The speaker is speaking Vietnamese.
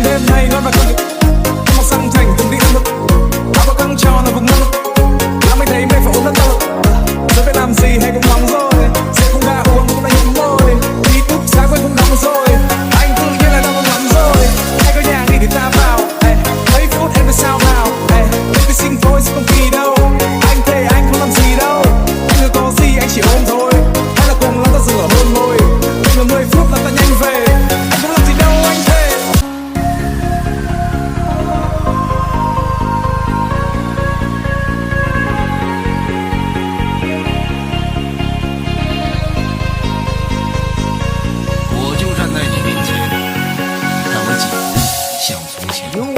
ban đêm nay ngon và cơn đực, màu xanh thành từng đi ăn mực, áo có căng tròn là vùng năng lực, làm anh thấy mê phải ôm đất tơ. Giờ phải làm gì hay cũng nóng rồi, sẽ không đã uống cũng đã nhịn môi, đi cúp sáng quên không đóng rồi, anh tự nhiên là đau lắm rồi. Hay có nhà đi thì ta vào, mấy phút em phải sao nào, baby xinh thôi sẽ không kỳ đâu, anh thề anh không làm gì đâu, anh có gì anh chỉ ôm thôi, hay là cùng lắm ta dừng ở hôn thôi, đừng 10 phút là ta nhanh về, anh không làm gì đâu anh thề.我就站在你面前，让我紧，像从前。